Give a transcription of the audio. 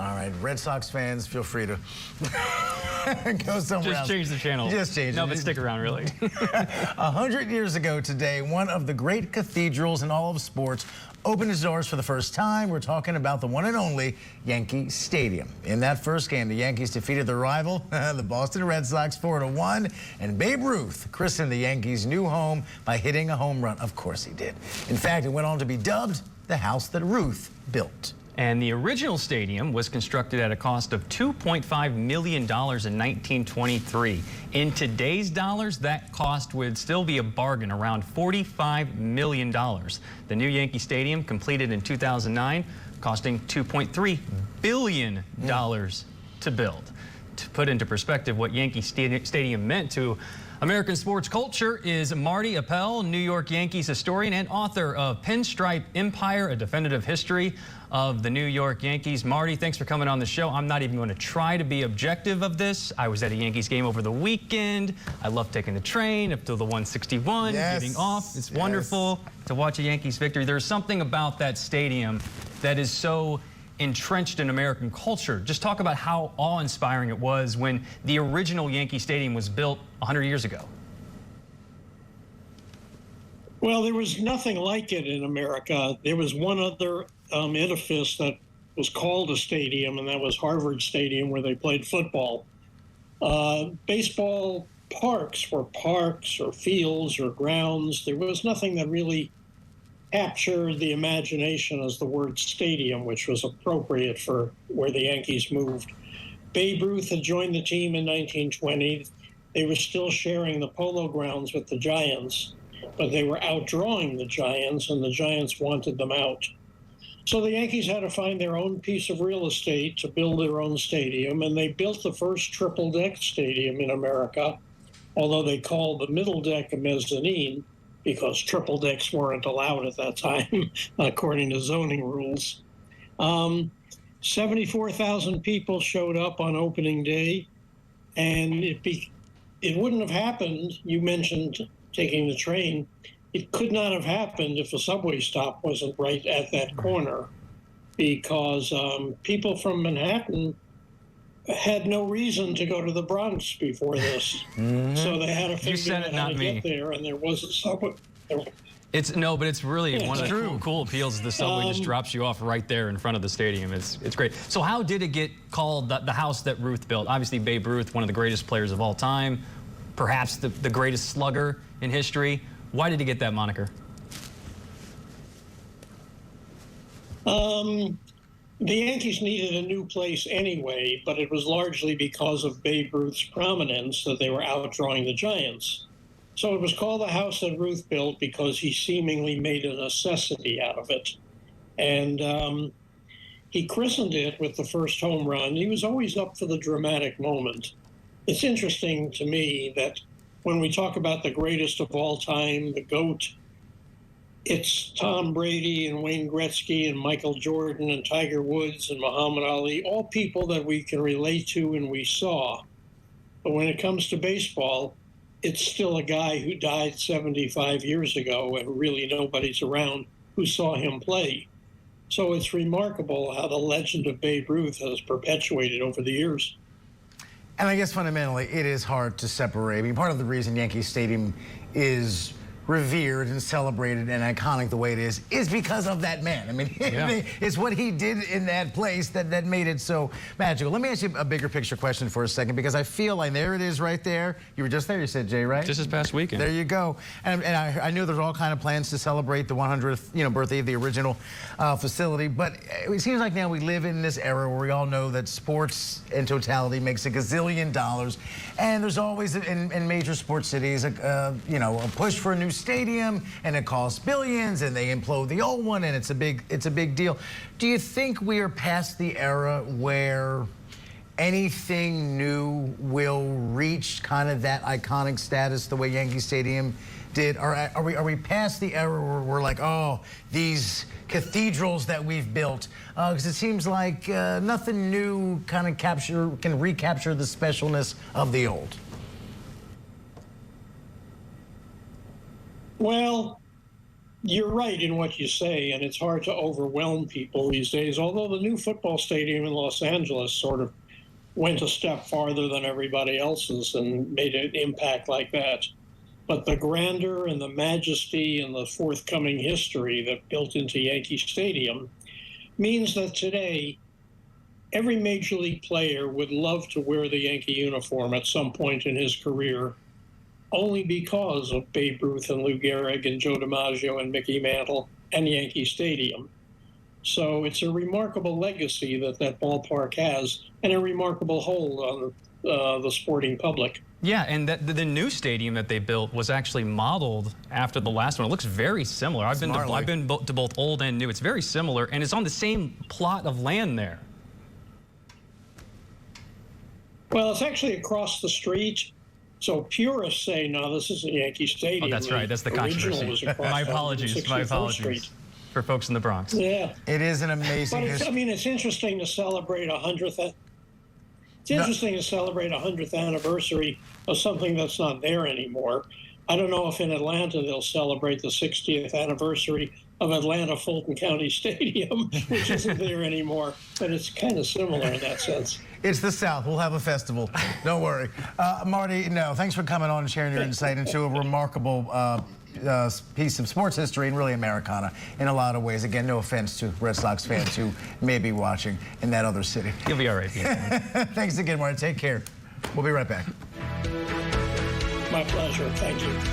All right, Red Sox fans, feel free to go somewhere else. Just change the channel. Just change it. No, but stick around, really. 100 years ago today, one of the great cathedrals in all of sports opened its doors for the first time. We're talking about the one and only Yankee Stadium. In that first game, the Yankees defeated their rival, the Boston Red Sox, 4-1, and Babe Ruth christened the Yankees' new home by hitting a home run. Of course he did. In fact, it went on to be dubbed the house that Ruth built. And the original stadium was constructed at a cost of $2.5 million in 1923. In today's dollars, that cost would still be a bargain, around $45 million. The new Yankee Stadium, completed in 2009, costing $2.3 billion to build. To put into perspective what Yankee Stadium meant to American sports culture is Marty Appel, New York Yankees historian and author of Pinstripe Empire, a definitive history of the New York Yankees. Marty, thanks for coming on the show. I'm not even going to try to be objective of this. I was at a Yankees game over the weekend. I love taking the train up to the 161, getting off. It's wonderful to watch a Yankees victory. There's something about that stadium that is so entrenched in American culture. Just talk about how awe-inspiring it was when the original Yankee Stadium was built 100 years ago. Well, there was nothing like it in America. There was one other edifice that was called a stadium, and that was Harvard Stadium, where they played football. Baseball parks were parks or fields or grounds. There was nothing that really captured the imagination as the word stadium, which was appropriate for where the Yankees moved. Babe Ruth had joined the team in 1920. They were still sharing the polo grounds with the Giants, but they were outdrawing the Giants, and the Giants wanted them out. So the Yankees had to find their own piece of real estate to build their own stadium, and they built the first triple-deck stadium in America, although they called the middle deck a mezzanine, because triple decks weren't allowed at that time, according to zoning rules. 74,000 people showed up on opening day, and it wouldn't have happened. You mentioned taking the train. It could not have happened if a subway stop wasn't right at that corner, because people from Manhattan had no reason to go to the Bronx before this. So they had to figure out how to get there, and there was a subway. But it's really one of the cool appeals. The subway just drops you off right there in front of the stadium. It's great. So how did it get called the house that Ruth built? Obviously, Babe Ruth, one of the greatest players of all time, perhaps the greatest slugger in history. Why did he get that moniker? The Yankees needed a new place anyway, but it was largely because of Babe Ruth's prominence that they were outdrawing the Giants. So it was called the house that Ruth built because he seemingly made a necessity out of it. And he christened it with the first home run. He was always up for the dramatic moment. It's interesting to me that when we talk about the greatest of all time, the GOAT, it's Tom Brady and Wayne Gretzky and Michael Jordan and Tiger Woods and Muhammad Ali, all people that we can relate to and we saw. But when it comes to baseball, it's still a guy who died 75 years ago and really nobody's around who saw him play. So it's remarkable how the legend of Babe Ruth has perpetuated over the years. And I guess fundamentally, it is hard to separate. I mean, part of the reason Yankee Stadium is revered and celebrated and iconic the way it is because of that man. I mean, it's what he did in that place that made it so magical. Let me ask you a bigger picture question for a second, because I feel like there it is right there. You were just there, you said, Jay, right? Just this past weekend. There you go. And I knew there's all kind of plans to celebrate the 100th birthday of the original facility, but it seems like now we live in this era where we all know that sports in totality makes a gazillion dollars, and there's always in major sports cities a push for a new stadium, and it costs billions, and they implode the old one, and it's a big deal. Do you think we are past the era where anything new will reach kind of that iconic status the way Yankee Stadium did? Or are we past the era where we're like, oh, these cathedrals that we've built? Because it seems like nothing new kind of can recapture the specialness of the old. Well, You're right in what you say, and it's hard to overwhelm people these days, although the new football stadium in Los Angeles sort of went a step farther than everybody else's and made an impact like that. But the grandeur and the majesty and the forthcoming history that built into Yankee Stadium means that today every major league player would love to wear the Yankee uniform at some point in his career, only because of Babe Ruth and Lou Gehrig and Joe DiMaggio and Mickey Mantle and Yankee Stadium. So it's a remarkable legacy that that ballpark has, and a remarkable hold on the sporting public. Yeah, and the new stadium that they built was actually modeled after the last one. It looks very similar. I've been to both old and new. It's very similar, and it's on the same plot of land there. Well, it's actually across the street. So purists say, no, this isn't Yankee Stadium. Oh, that's right. That's the controversy. My apologies. My apologies for folks in the Bronx. Yeah. It is an amazing. But I mean, it's interesting to celebrate 100th. It's interesting to celebrate 100th anniversary of something that's not there anymore. I don't know if in Atlanta they'll celebrate the 60th anniversary of Atlanta Fulton County Stadium, which isn't there anymore, but it's kind of similar in that sense. It's the South. We'll have a festival. Don't worry. Marty, no, thanks for coming on and sharing your insight into a remarkable piece of sports history and really Americana in a lot of ways. Again, no offense to Red Sox fans who may be watching in that other city. You'll be all right. Thanks again, Marty. Take care. We'll be right back. My pleasure. Thank you.